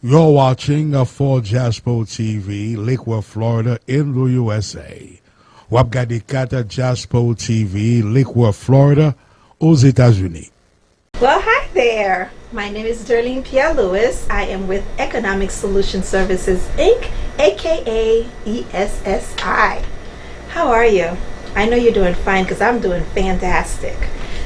You're watching For Jaspo TV, Lakewood, Florida, in the USA. Wapgadikata Jaspo TV, Lakewood, Florida, aux États-Unis. Well, hi there. My name is Derline Pierre. I am with Economic Solution Services, Inc., aka ESSI. How are you? I know you're doing fine because I'm doing fantastic.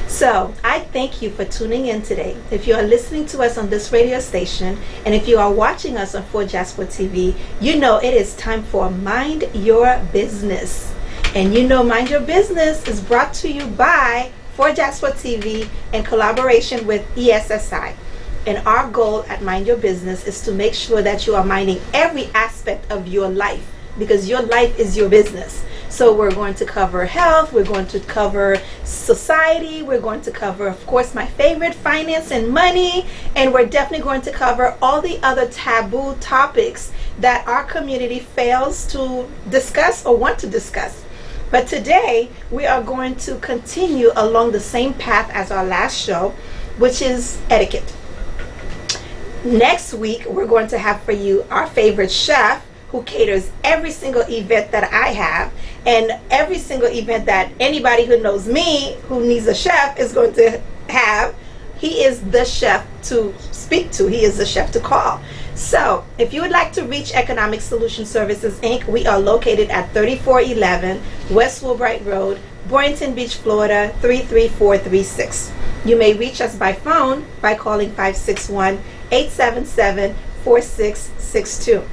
So I thank you for tuning in today. If you are listening to us on this radio station, and if you are watching us on 4Jasper TV, you know it is time for Mind Your Business. And you know Mind Your Business is brought to you by 4Jasper TV in collaboration with ESSI. And our goal at Mind Your Business is to make sure that you are minding every aspect of your life, because your life is your business. So we're going to cover health, we're going to cover society, we're going to cover, of course, my favorite, finance and money, and we're definitely going to cover all the other taboo topics that our community fails to discuss or want to discuss. But today, we are going to continue along the same path as our last show, which is etiquette. Next week, we're going to have for you our favorite chef, who caters every single event that I have, and every single event that anybody who knows me who needs a chef is going to have. He is the chef to speak to. He is the chef to call. So if you would like to reach Economic Solution Services, Inc., we are located at 3411 West Woolbright Road, Boynton Beach, Florida, 33436. You may reach us by phone by calling 561-877-4662.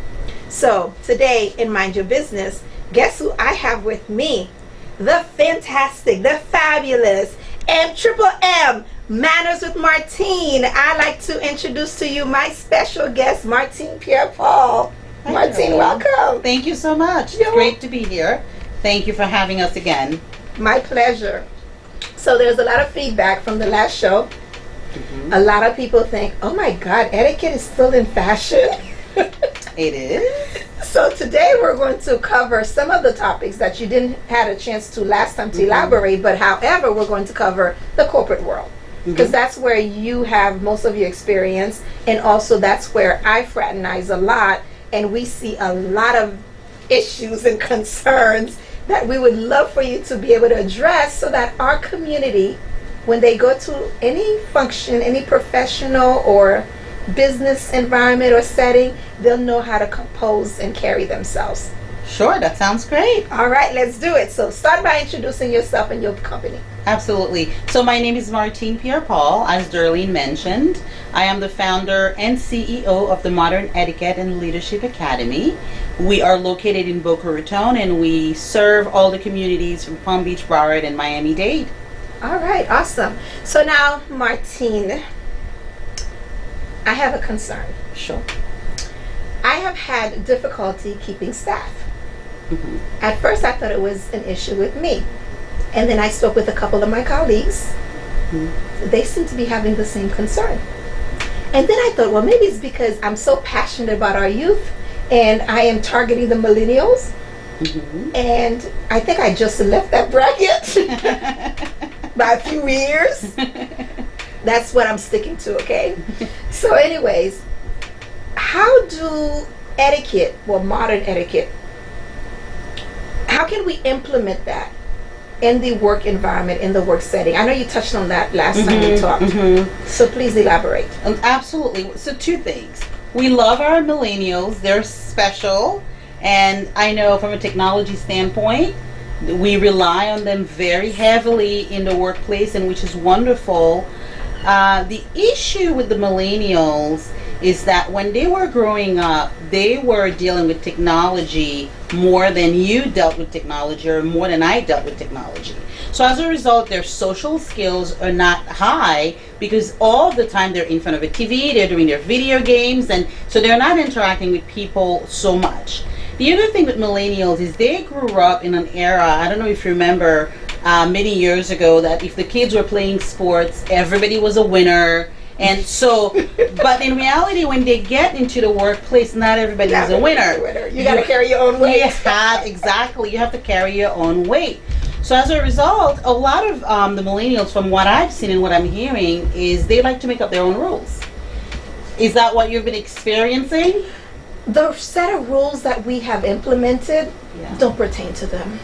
So today in Mind Your Business, guess who I have with me? The fantastic, the fabulous M Manners with Martine. I'd like to introduce to you my special guest, Martine Pierre. Martine, welcome. Thank you so much. It's great to be here. Thank you for having us again. My pleasure. So there's a lot of feedback from the last show. A lot of people think, oh my God, etiquette is still in fashion. It is. So today we're going to cover some of the topics that you didn't had a chance to last time to elaborate, but however, we're going to cover the corporate world, because that's where you have most of your experience, and also that's where I fraternize a lot, and we see a lot of issues and concerns that we would love for you to be able to address, so that our community, when they go to any function, any professional or business environment or setting, they'll know how to compose and carry themselves. Sure, that sounds great. All right, let's do it. So start by introducing yourself and your company. Absolutely. So my name is Martine Pierre, as Derline mentioned. I am the founder and CEO of the Modern Etiquette and Leadership Academy. We are located in Boca Raton, and we serve all the communities from Palm Beach, Broward, and Miami-Dade. All right, awesome. So now, Martine, I have a concern. Sure. I have had difficulty keeping staff. At first, I thought it was an issue with me. And then I spoke with a couple of my colleagues. They seem to be having the same concern. And then I thought, well, maybe it's because I'm so passionate about our youth, and I am targeting the millennials. And I think I just left that bracket by a few years. That's what I'm sticking to, okay? So anyways, how do etiquette, well, modern etiquette, how can we implement that in the work environment, in the work setting? I know you touched on that last time we talked. So please elaborate. Absolutely. So two things. We love our millennials. They're special. And I know from a technology standpoint, we rely on them very heavily in the workplace, and which is wonderful. The issue with the millennials is that when they were growing up, they were dealing with technology more than you dealt with technology, or more than I dealt with technology. So as a result, their social skills are not high, because all the time they're in front of a TV, they're doing their video games, and so they're not interacting with people so much. The other thing with millennials is they grew up in an era, I don't know if you remember, many years ago, that if the kids were playing sports, everybody was a winner. And so, but in reality, when they get into the workplace, not everybody is a winner. You got to carry your own weight. Exactly. You have to carry your own weight. So as a result, a lot of the millennials, from what I've seen and what I'm hearing, is they like to make up their own rules. Is that what you've been experiencing? The set of rules that we have implemented Yeah. don't pertain to them.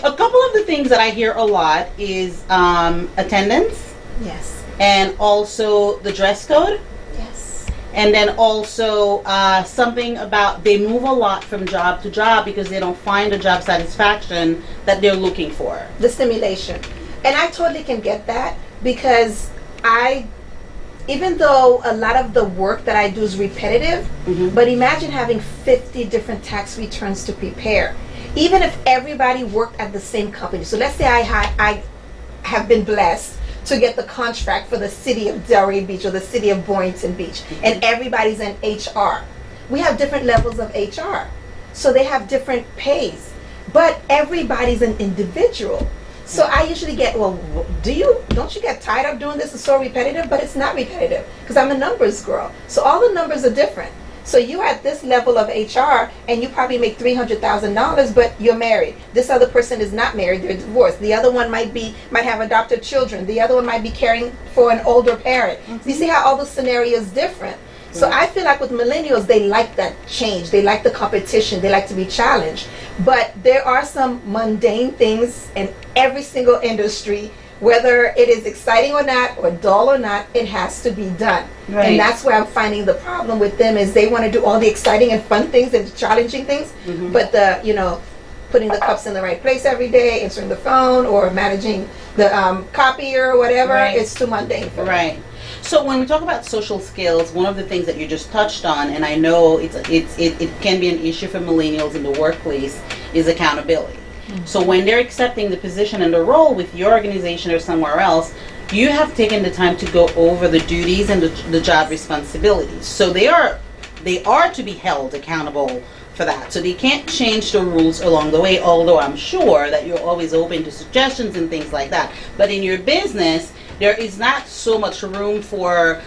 A couple of the things that I hear a lot is attendance, Yes. and also the dress code, Yes. and then also something about they move a lot from job to job because they don't find the job satisfaction that they're looking for. The stimulation. And I totally can get that because even though a lot of the work that I do is repetitive, but imagine having 50 different tax returns to prepare. Even if everybody worked at the same company. So let's say I have been blessed to get the contract for the city of Delray Beach or the city of Boynton Beach, and everybody's in HR. We have different levels of HR. So they have different pays, but everybody's an individual. So I usually get, well, don't you get tired of doing this? It's so repetitive, but it's not repetitive because I'm a numbers girl. So all the numbers are different. So you're at this level of HR and you probably make $300,000, but you're married. This other person is not married, they're divorced. The other one might have adopted children. The other one might be caring for an older parent. You see how all the scenarios different. So I feel like with millennials, they like that change. They like the competition. They like to be challenged. But there are some mundane things in every single industry, whether it is exciting or not, or dull or not, it has to be done. Right. And that's where I'm finding the problem with them is they want to do all the exciting and fun things and challenging things, but putting the cups in the right place every day, answering the phone, or managing the copier or whatever, it's too mundane for them. Right. So when we talk about social skills, one of the things that you just touched on, and I know it can be an issue for millennials in the workplace, is accountability. So when they're accepting the position and the role with your organization or somewhere else, you have taken the time to go over the duties and the job responsibilities. So they are to be held accountable for that. So they can't change the rules along the way, although I'm sure that you're always open to suggestions and things like that. But in your business, there is not so much room for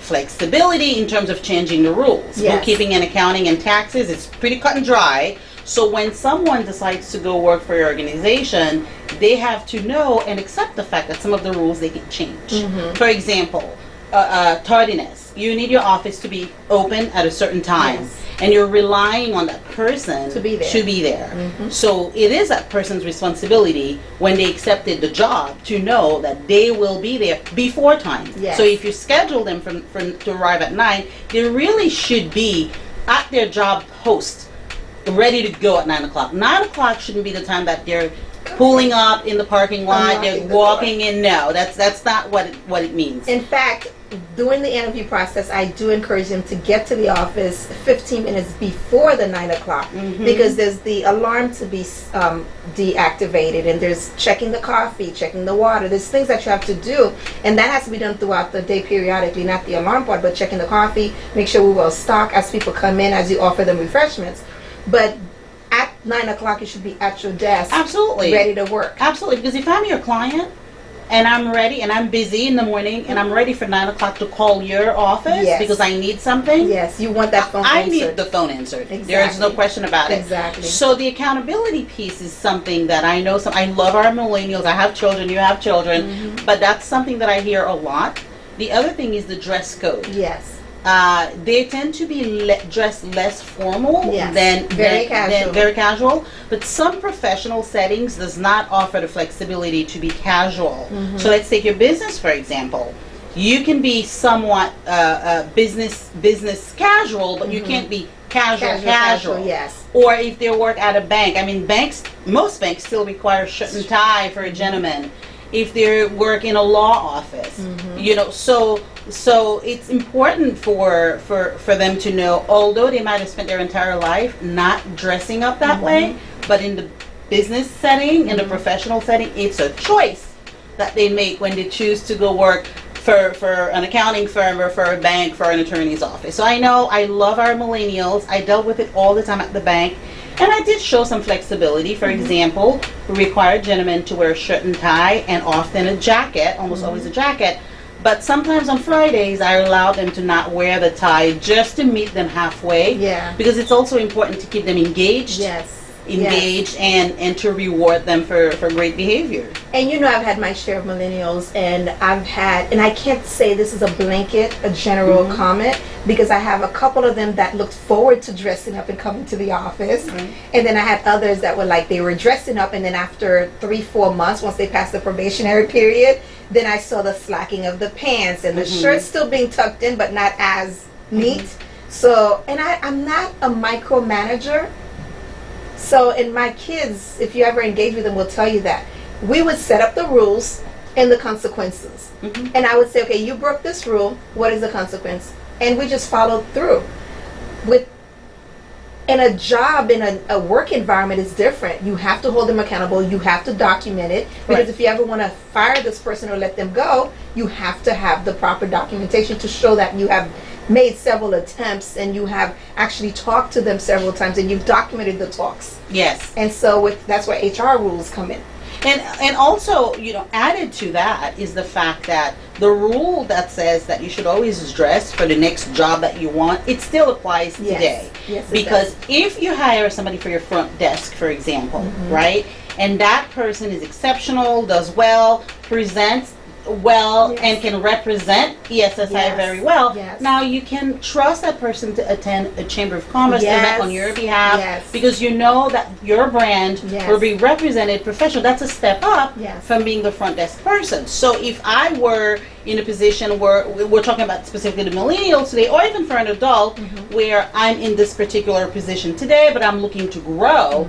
flexibility in terms of changing the rules. Yes. Bookkeeping and accounting and taxes, it's pretty cut and dry. So when someone decides to go work for your organization, they have to know and accept the fact that some of the rules they can change. For example, tardiness. You need your office to be open at a certain time. Yes. And you're relying on that person To be there. So it is that person's responsibility when they accepted the job to know that they will be there before time. Yes. So if you schedule them to arrive at 9, they really should be at their job post, ready to go at 9 o'clock. 9 o'clock shouldn't be the time that they're pulling up in the parking lot, they're Unlocking the walking in. No, that's not what it means. In fact, during the interview process, I do encourage them to get to the office 15 minutes before the 9 o'clock because there's the alarm to be deactivated, and there's checking the coffee, checking the water. There's things that you have to do, and that has to be done throughout the day periodically, not the alarm part, but checking the coffee, make sure we're well stocked as people come in, as you offer them refreshments. But at 9 o'clock, you should be at your desk. Absolutely. Ready to work. Absolutely, because if I'm your client and I'm ready and I'm busy in the morning and I'm ready for 9 o'clock to call your office Yes. because I need something, Yes, you want that phone I answered. need the phone answered. Exactly. There is no question about it. Exactly. So the accountability piece is something that I know. I love our millennials. I have children. You have children, but that's something that I hear a lot. The other thing is the dress code. Yes. They tend to be dressed less formal Yes. than Very casual. very casual. But some professional settings does not offer the flexibility to be casual. So let's take your business for example. You can be somewhat business casual, but you can't be casual. Yes. Or if they work at a bank, I mean most banks still require shirt and tie for a gentleman. If they work in a law office, so it's important for them to know, although they might have spent their entire life not dressing up that way, but in the business setting, in the professional setting, it's a choice that they make when they choose to go work for an accounting firm or for a bank, for an attorney's office. So I know I love our millennials. I dealt with it all the time at the bank. And I did show some flexibility. For example, we required gentlemen to wear a shirt and tie and often a jacket, almost always a jacket. But sometimes on Fridays, I allow them to not wear the tie just to meet them halfway. Yeah. Because it's also important to keep them engaged. Yes. engaged and to reward them for great behavior. And I've had my share of millennials, and I can't say this is a blanket, a general comment, because I have a couple of them that looked forward to dressing up and coming to the office. And then I had others that were like, they were dressing up, and then after 3-4 months, once they passed the probationary period, then I saw the slacking of the pants and the shirt still being tucked in, but not as neat. So, and I'm not a micromanager. So, and my kids, if you ever engage with them, will tell you that we would set up the rules and the consequences. And I would say, okay, you broke this rule. What is the consequence? And we just followed through. In a job, in a work environment, is different. You have to hold them accountable. You have to document it. Because if you ever want to fire this person or let them go, you have to have the proper documentation to show that you have made several attempts and you have actually talked to them several times and you've documented the talks. Yes. And so that's where HR rules come in. And also, added to that is the fact that the rule that says that you should always dress for the next job that you want, it still applies today. Yes, because if you hire somebody for your front desk, for example, right, and that person is exceptional, does well, presents well, and can represent ESSI very well, now you can trust that person to attend a Chamber of Commerce event on your behalf because you know that your brand will be represented professional. That's a step up from being the front desk person. So if I were in a position where we're talking about specifically the millennials today, or even for an adult, where I'm in this particular position today, but I'm looking to grow,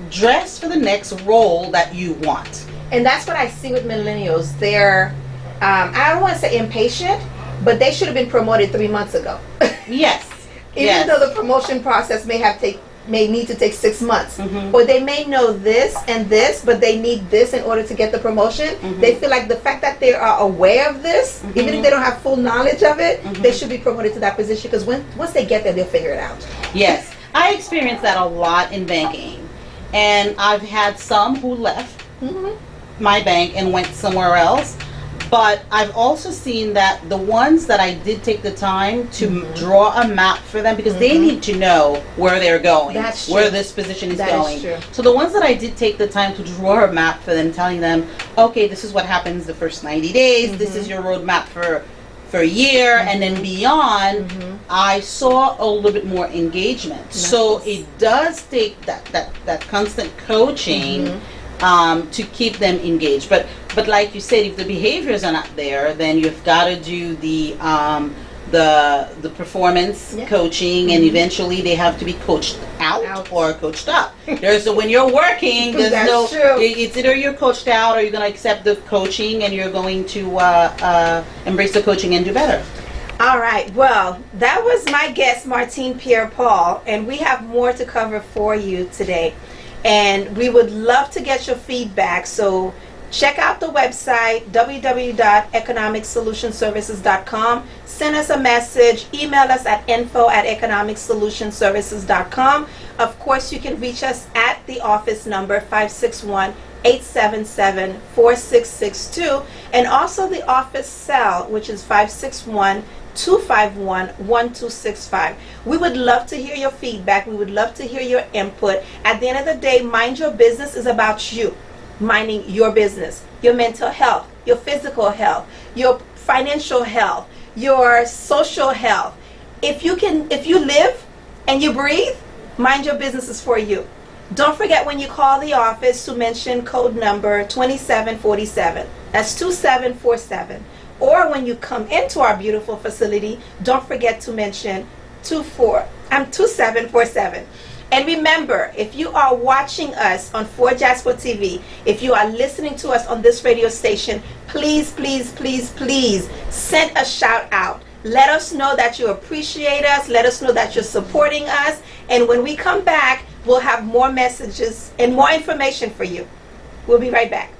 dress for the next role that you want. And that's what I see with millennials. They're, I don't want to say impatient, but they should have been promoted 3 months ago. Even though the promotion process may need to take 6 months. Or they may know this and this, but they need this in order to get the promotion. They feel like the fact that they are aware of this, even if they don't have full knowledge of it, they should be promoted to that position because once they get there, they'll figure it out. Yes. I experienced that a lot in banking. And I've had some who left my bank and went somewhere else, but I've also seen that the ones that I did take the time to draw a map for them, because they need to know where they're going, where this position is going. So the ones that I did take the time to draw a map for them, telling them, okay, this is what happens the first 90 days, this is your roadmap for a year, and then beyond, I saw a little bit more engagement. So it does take that constant coaching to keep them engaged. But like you said, if the behaviors are not there, then you've got to do the performance coaching, and eventually they have to be coached out or coached up. When you're working, there's it's either you're coached out or you're going to accept the coaching and you're going to embrace the coaching and do better. All right, well, that was my guest, Martine Pierre Paul, and we have more to cover for you today. And we would love to get your feedback. So check out the website, www.economicsolutionservices.com. Send us a message. Email us at info@economicsolutionservices.com. Of course, you can reach us at the office number 561-877-4662. And also the office cell, which is 561-251-1265. We would love to hear your feedback. We would love to hear your input. At the end of the day, Mind Your Business is about you. Minding your business, your mental health, your physical health, your financial health, your social health. If you live and you breathe, Mind Your Business is for you. Don't forget when you call the office to mention code number 2747. That's 2747. Or when you come into our beautiful facility, don't forget to mention 2747. And remember, if you are watching us on 4 Jasper TV, if you are listening to us on this radio station, please, please, please, please send a shout out. Let us know that you appreciate us. Let us know that you're supporting us. And when we come back, we'll have more messages and more information for you. We'll be right back.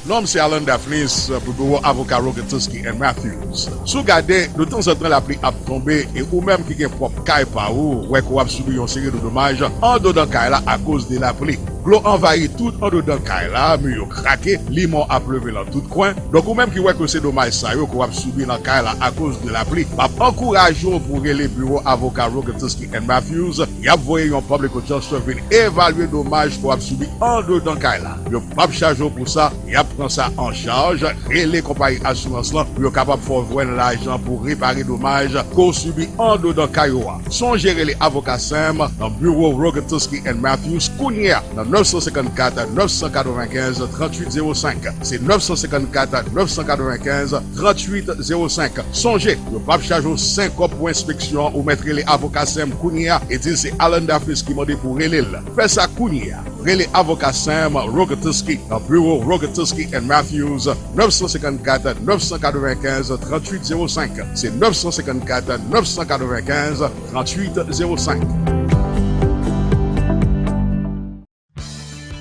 Nom c'est Alan Daphnis pour bureau avocat Rogetowski and Matthews. Sou gade, de temps en temps la pluie a tombé et ou même qui gen propre caille pa ou, ouais qu'on a subi une série de dommages en dedans caille là à cause de la pluie. l'eau envahit tout en dedans caille là, mur craqué, limon a pleuvé dans tout coin. Donc ou même qui ouais que c'est dommage ça yo qu'on a subi dans caille là à cause de la pluie. M'a encourage pour les bureaux avocat Rogetuski and Matthews, y a voyé un public adjuster venir évaluer dommage qu'on a subi en dedans caille là. Yo pas charge pour ça, y a prend ça en charge, et les compagnies assurance là, yo capable faire voir l'argent pour réparer dommage qu'on subit en dedans caille. Songez les avocats Sam dans bureau Rogetuski and Matthews Kounia dans 954 995 3805. C'est 954 995 3805. Songez, le pape charge 5 copes pour inspection ou mettre les avocats Sam Kounia et dire c'est Alan Daphnis qui m'a dit pour relève. Fais ça Kounia. Les avocats Sam Rogetuski dans bureau Rogetuski and Matthews 954 995 3805. C'est 954 995 3805.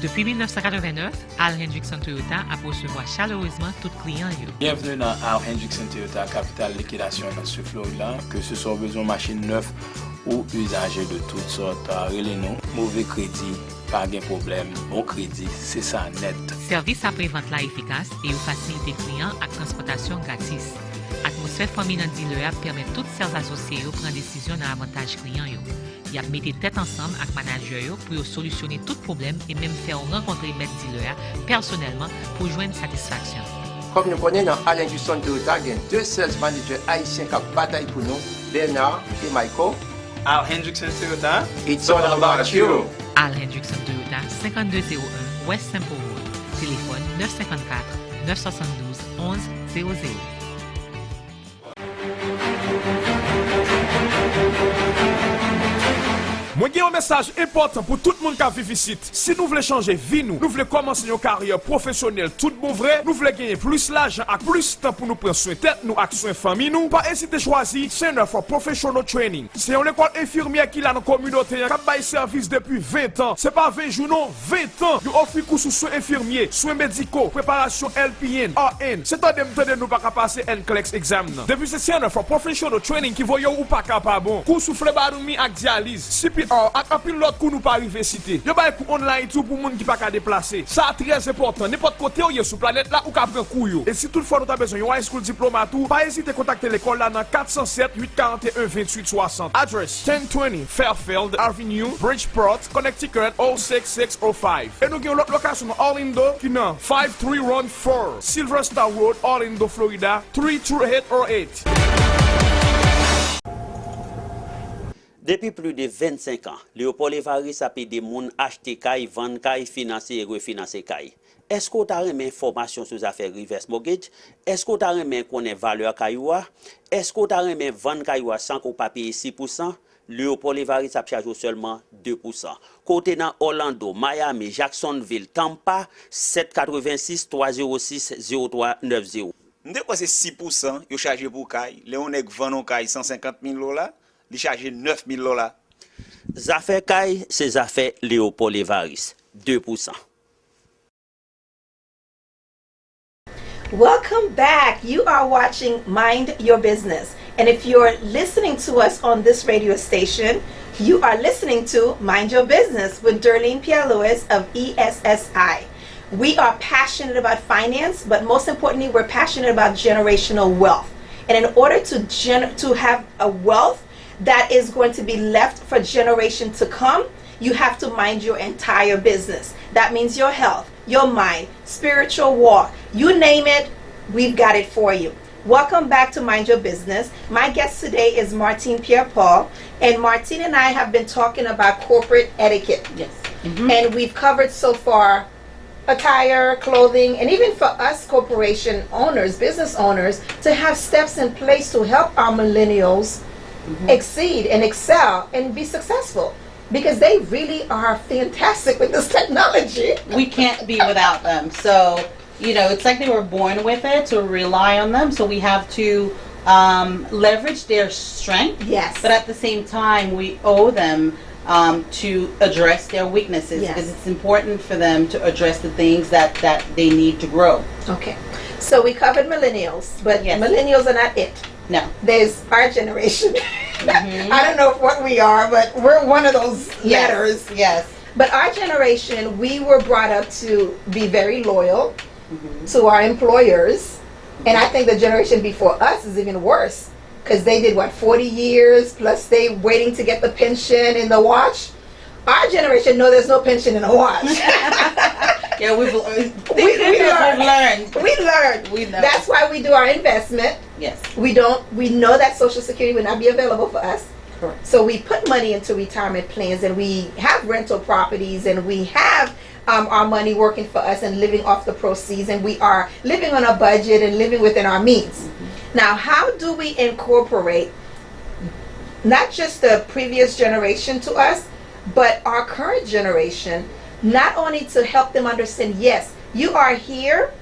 Depuis 1989, Al Hendrickson Toyota a pour recevoir chaleureusement tout client. Bienvenue dans Al Hendrickson Toyota, capitale liquidation sur Florida. Que ce soit besoin de machines neuves ou usagers de toutes sortes, relez-nous. Mauvais crédit, pas de problème. Bon crédit, c'est ça net. Service après-vente là efficace et une facilité client avec transportation gratis. Atmosphère famille dans dealer permet toutes ces associés de prendre décision dans avantage client. Il a mis tête ensemble avec manager pour solutionner tout problème et même faire rencontrer maître dealer personnellement pour joindre satisfaction. Comme nous connaissons dans Al Hendrickson Toyota, il y a deux sales managers haïtiens qui bataillent pour nous, Bernard et Michael. Al Hendrickson Toyota, it's all about you. Al Hendrickson Toyota, 5201 West Temple Road. Téléphone 954 972 1100. Moi j'ai un message important pour tout le monde qui vit ici. Si nous voulons changer vie, nous voulons commencer une carrière professionnelle tout bon vrai, nous voulons gagner plus l'argent et plus de temps pour nous prendre soin de tête, nous et soin famille nous, pas hésiter à choisir Center for Professional Training. C'est une école infirmière qui a dans la communauté, qui a bail service depuis 20 ans. C'est pas 20 jours non, 20 ans. Nous offrons cours sur soins infirmiers, soins médicaux, préparation LPN, RN. C'est à de nous pas passer NCLEX exam. Depuis ce Center for Professional Training qui voyons ou pas capable bon. Cours sur phlebotomie et dialyse, CPR, ak apil l'autre coup nous pas arrivé cité. Yo bay coup online tout pour moun qui pas ka déplacer. Ça très important. N'importe côté ou sur planète là ou ka prend coup yo. Et si toutefois nous avons besoin d'un high school diplôme à tout, pas hésiter à contacter l'école là dans 407 841 28 60. Address 1020 Fairfield Avenue, Bridgeport, Connecticut 06605. Et nous avons l'autre location dans Orlando qui dans 5314 Silver Star Road, Orlando, Florida 32808. Depuis plus de 25 ans, Léopold Evaris a payé des gens acheter caille, vendre caille, financer et refinancer caille. Est-ce que tu as une information sur les affaires reverse mortgage? Est-ce que tu as une connaître valeur cailloua? Est-ce que tu as une vendre cailloua sans qu'on pas payer 6%? Léopold Evaris a chargé seulement 2%. Côté dans Orlando, Miami, Jacksonville, Tampa, 786 306 0390. Nous quoi c'est 6%, yo chargé pour caille. Léon nèg vend caille 150 000 $. Il charge 9 000 $. Affaires caille, c'est affaires Léopold Evaris, 2%. Welcome back. You are watching Mind Your Business. And if you're listening to us on this radio station, you are listening to Mind Your Business with Derline Pierre of ESSI. We are passionate about finance, but most importantly, we're passionate about generational wealth. And in order to have a wealth that is going to be left for generations to come, you have to mind your entire business. That means your health, your mind, spiritual walk, you name it, we've got it for you. Welcome back to Mind Your Business. My guest today is Martine Pierre-Paul, and Martine and I have been talking about corporate etiquette. Yes. And we've covered so far attire, clothing, and even for us corporation owners, business owners, to have steps in place to help our millennials exceed and excel and be successful, because they really are fantastic with this technology. We can't be without them. So, you know, it's like they were born with it, to rely on them. So we have to leverage their strength. Yes. But at the same time, we owe them to address their weaknesses, Yes. because it's important for them to address the things that they need to grow. Okay. So we covered millennials, but Yes. millennials are not it. No. There's our generation. I don't know what we are, but we're one of those letters. Yes. But our generation, we were brought up to be very loyal to our employers. And I think the generation before us is even worse. Because they did, 40 years, plus they waiting to get the pension and the watch. Our generation, no, there's no pension in a watch. Yeah, we've learned. We learned. We know. That's why we do our investment. Yes. We know that Social Security will not be available for us. Correct. So we put money into retirement plans, and we have rental properties, and we have our money working for us and living off the proceeds, and we are living on a budget and living within our means. Now, how do we incorporate not just the previous generation to us, but our current generation, not only to help them understand, yes, you are here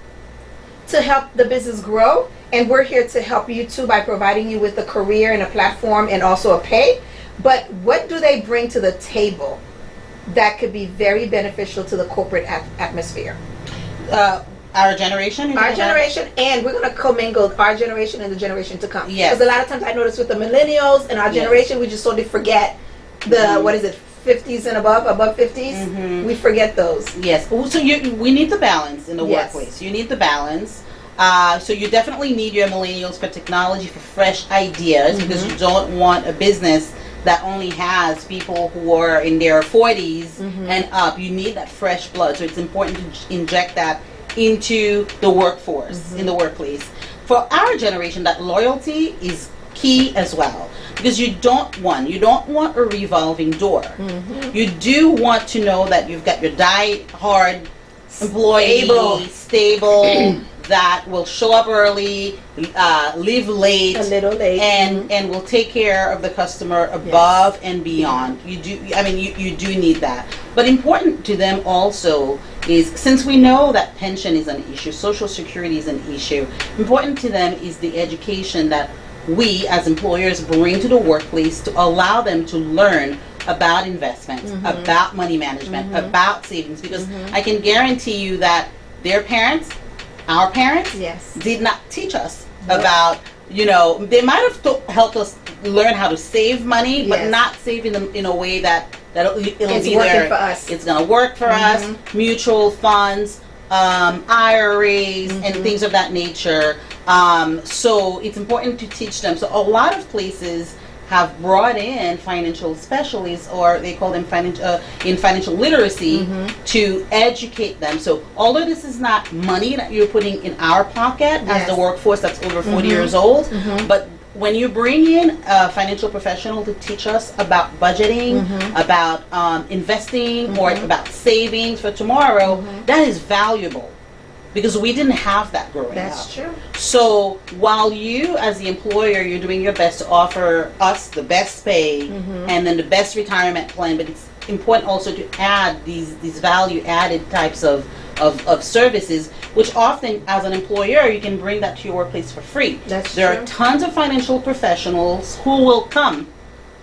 to help the business grow, and we're here to help you too by providing you with a career and a platform and also a pay, but what do they bring to the table that could be very beneficial to the corporate atmosphere? Our generation? Our generation, and we're going to commingle our generation and the generation to come. Yes. Because a lot of times I notice with the millennials and our generation, we just sort of forget the, 50s and above 50s. We forget those. Yes. So we need the balance in the workplace. You need the balance. So you definitely need your millennials for technology, for fresh ideas, because you don't want a business that only has people who are in their 40s and up. You need that fresh blood. So it's important to inject that into the workforce, in the workplace. For our generation, that loyalty is key as well, because you don't want a revolving door. You do want to know that you've got your die-hard employee, stable that will show up early, leave late, a little late, and will take care of the customer above and beyond. You do. I mean, you do need that. But important to them also is, since we know that pension is an issue, Social Security is an issue, important to them is the education that we as employers bring to the workplace to allow them to learn about investments, about money management, about savings, because I can guarantee you that their parents, our parents, did not teach us about, they might have helped us learn how to save money, but not save in a way that it'll it's be working there. for us. It's going to work for us. Mutual funds, IRAs, and things of that nature. So it's important to teach them. So a lot of places have brought in financial specialists, or they call them financial literacy, to educate them. So although this is not money that you're putting in our pocket as the workforce that's over 40 years old, but when you bring in a financial professional to teach us about budgeting, about investing, or about savings for tomorrow, that is valuable. Because we didn't have that growing up. That's true. So while you, as the employer, you're doing your best to offer us the best pay and then the best retirement plan, but it's important also to add these value-added types of services, which often, as an employer, you can bring that to your workplace for free. That's there true. are tons of financial professionals who will come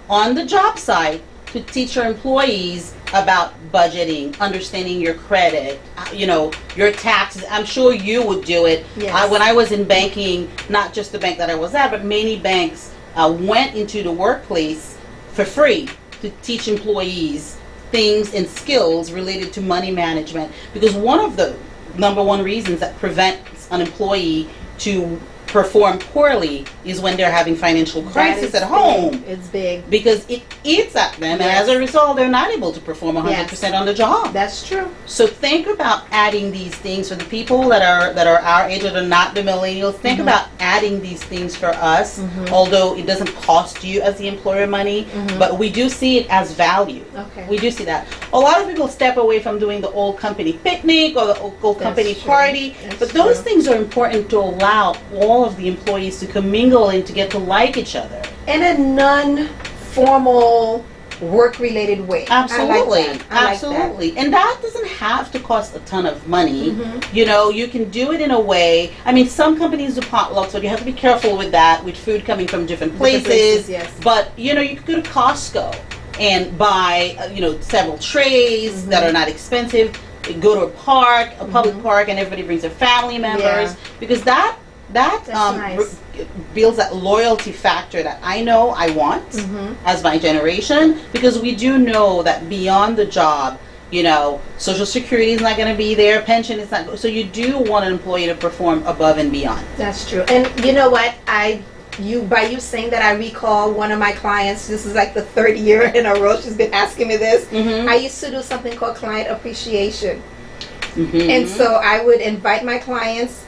on the job site to teach your employees about budgeting, understanding your credit, your taxes. I'm sure you would do it. Yes. When I was in banking, not just the bank that I was at, but many banks went into the workplace for free to teach employees things and skills related to money management. Because one of the number one reasons that prevents an employee to perform poorly is when they're having financial crisis at home. It's big. Because it eats at them, and as a result, they're not able to perform 100% on the job. That's true. So think about adding these things for the people that are our age, that are not the millennials. Think about adding these things for us, although it doesn't cost you as the employer money, but we do see it as value. Okay. We do see that. A lot of people step away from doing the old company picnic or the old company party, but those things are important to allow all of the employees to commingle and to get to like each other. In a non-formal work-related way. Absolutely. I like that. Absolutely. And that doesn't have to cost a ton of money. You can do it in a way. I mean, some companies do potlucks, so you have to be careful with that, with food coming from different places. But, you could go to Costco and buy, several trays that are not expensive. Go to a park, a public park, and everybody brings their family members, because that nice. builds that loyalty factor that I know I want as my generation, because we do know that beyond the job, Social Security is not going to be there, pension is not. So you do want an employee to perform above and beyond. That's true. And you know what? By you saying that, I recall one of my clients. This is like the third year in a row she's been asking me this. I used to do something called client appreciation. And so I would invite my clients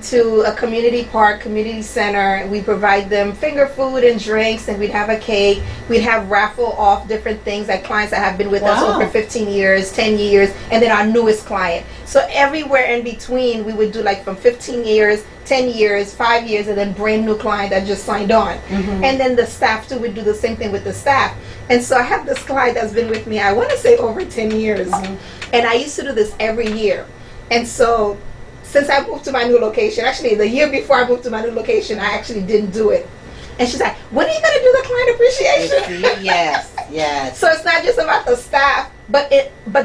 to a community park, community center. We provide them finger food and drinks, and we'd have a cake. We'd have raffle off different things, like clients that have been with us over 15 years, 10 years, and then our newest client. So everywhere in between, we would do like from 15 years, 10 years, 5 years, and then brand new client that just signed on. And then the staff too would do the same thing with the staff. And so I have this client that's been with me, I want to say over 10 years. And I used to do this every year. And so since I moved to my new location, actually the year before I moved to my new location, I actually didn't do it. And she's like, when are you going to do the client appreciation? Yes. So it's not just about the staff, but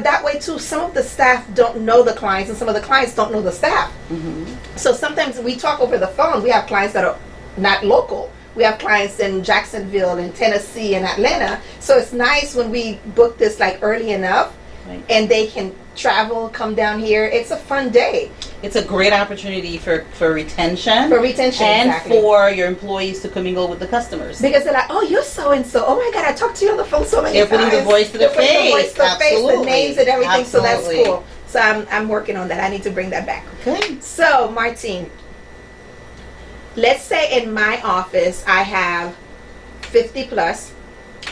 that way too, some of the staff don't know the clients and some of the clients don't know the staff. So sometimes we talk over the phone. We have clients that are not local. We have clients in Jacksonville, in Tennessee, and Atlanta. So it's nice when we book this like early enough, and they can travel, come down here. It's a fun day. It's a great opportunity for retention. For retention, and exactly. for your employees to commingle with the customers. Because they're like, oh, you're so and so. Oh my God, I talked to you on the phone so many times. They're putting the voice to the face. The names and everything. Absolutely. So that's cool. So I'm working on that. I need to bring that back. Okay. So Martine, let's say in my office I have 50 plus.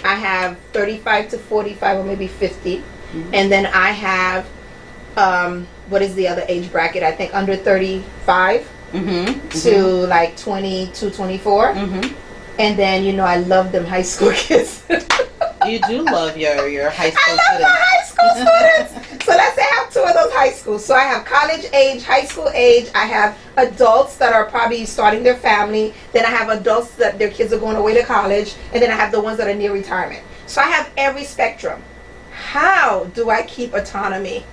I have 35 to 45 or maybe 50. And then I have, what is the other age bracket? I think under 35 to like 22, 24. And then, I love them high school kids. You do love your high school students. I love my high school students. So let's say I have two of those high schools. So I have college age, high school age. I have adults that are probably starting their family. Then I have adults that their kids are going away to college. And then I have the ones that are near retirement. So I have every spectrum. How do I keep autonomy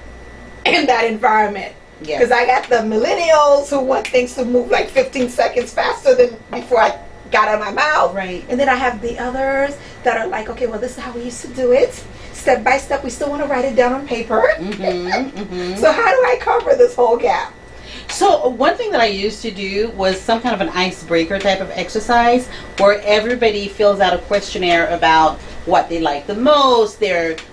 in that environment? Because I got the millennials who want things to move like 15 seconds faster than before I got out of my mouth. Right. And then I have the others that are like, okay, well, this is how we used to do it. Step by step, we still want to write it down on paper. So how do I cover this whole gap? So one thing that I used to do was some kind of an icebreaker type of exercise where everybody fills out a questionnaire about what they like the most,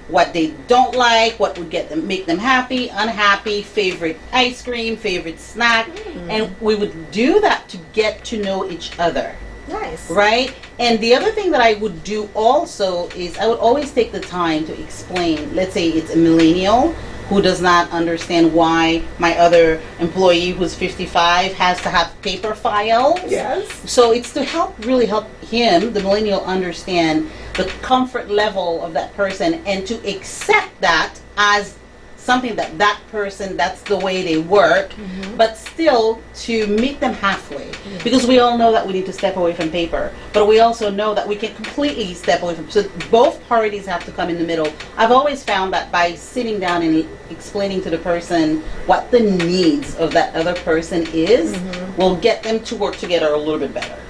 what they don't like, what would make them happy, unhappy, favorite ice cream, favorite snack, and we would do that to get to know each other. Nice. Right? And the other thing that I would do also is I would always take the time to explain, let's say it's a millennial who does not understand why my other employee who's 55 has to have paper files. Yes. So it's to really help him, the millennial, understand the comfort level of that person and to accept that as something that person, that's the way they work, but still to meet them halfway. Because we all know that we need to step away from paper, but we also know that we can completely step away from, so both parties have to come in the middle. I've always found that by sitting down and explaining to the person what the needs of that other person is, will get them to work together a little bit better.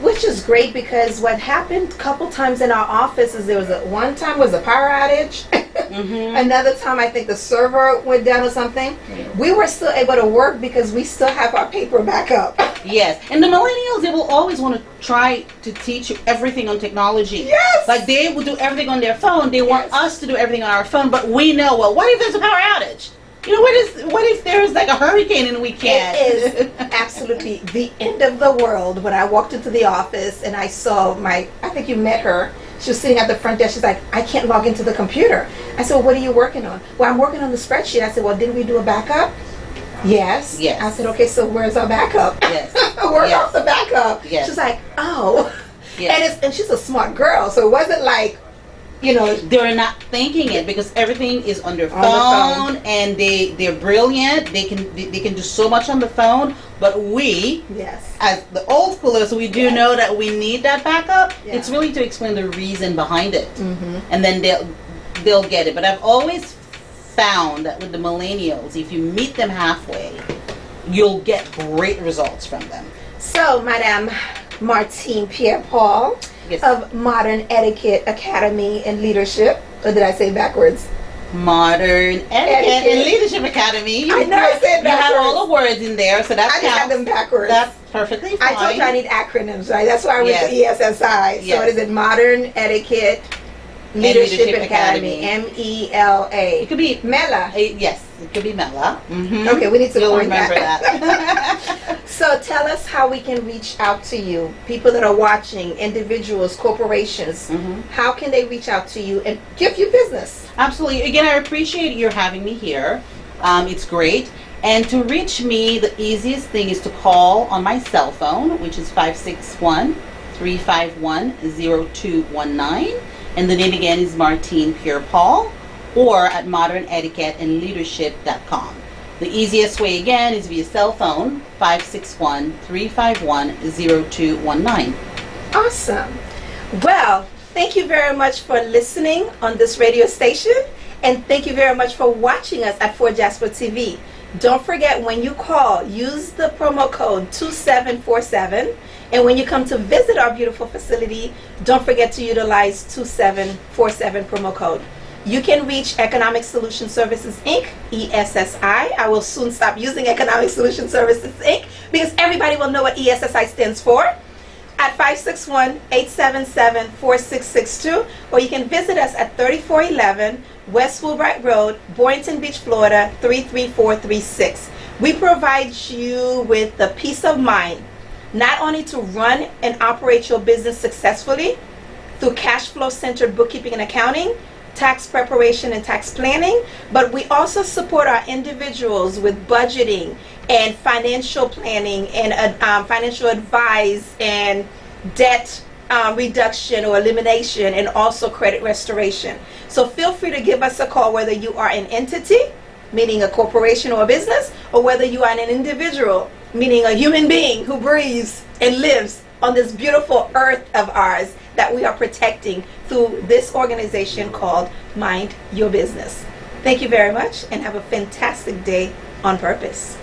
Which is great, because what happened a couple times in our office is there was one time was a power outage. Another time I think the server went down or something. We were still able to work because we still have our paper backup. Yes, and the millennials, they will always want to try to teach you everything on technology. Yes. Like they will do everything on their phone. They want us to do everything on our phone, but we know, well, what if there's a power outage? What if there's like a hurricane and we can't? It is absolutely the end of the world when I walked into the office and I saw I think you met her. She was sitting at the front desk. She's like, I can't log into the computer. I said, well, what are you working on? Well, I'm working on the spreadsheet. I said, well, didn't we do a backup? Yes. Yes. I said, okay, so where's our backup? Yes. Where's off the backup? Yes. She's like, oh. Yes. And she's a smart girl, so it wasn't like, they're not thinking it because everything is on their phone, and they're brilliant. They can do so much on the phone, but we, as the old schoolers, we do know that we need that backup. It's really to explain the reason behind it, and then they'll get it. But I've always found that with the millennials, if you meet them halfway, you'll get great results from them. So, Madame Martine Pierre Paul of Modern Etiquette Academy and Leadership, or did I say backwards? Modern Etiquette and Leadership Academy. I know I said you have backwards. all the words in there, so that's I just had them backwards. That's perfectly fine. I told you I need acronyms, right? That's why I went to ESSI. So Yes. what is it? Modern Etiquette Leadership Academy. MELA. It could be MELA. Yes, it could be Mela. Mm-hmm. Okay, we need to You'll coin remember that. So tell us how we can reach out to you. People that are watching, individuals, corporations, how can they reach out to you and give you business? Absolutely. Again, I appreciate your having me here. It's great. And to reach me, the easiest thing is to call on my cell phone, which is 561-351-0219. And the name again is Martine Pierre Paul, or at modernetiquetteandleadership.com. The easiest way again is via cell phone, 561-351-0219. Awesome. Well, thank you very much for listening on this radio station, and thank you very much for watching us at 4Jasper TV. Don't forget, when you call, use the promo code 2747, and when you come to visit our beautiful facility, don't forget to utilize 2747 promo code. You can reach Economic Solution Services Inc., ESSI. I will soon stop using Economic Solution Services Inc. because everybody will know what ESSI stands for, at 561-877-4662, or you can visit us at 3411 West Fulbright Road, Boynton Beach, Florida 33436. We provide you with the peace of mind, not only to run and operate your business successfully through cash flow centered bookkeeping and accounting, tax preparation and tax planning, but we also support our individuals with budgeting and financial planning and financial advice and debt reduction or elimination, and also credit restoration. So feel free to give us a call, whether you are an entity, meaning a corporation or a business, or whether you are an individual, meaning a human being who breathes and lives on this beautiful earth of ours that we are protecting through this organization called Mind Your Business. Thank you very much, and have a fantastic day on purpose.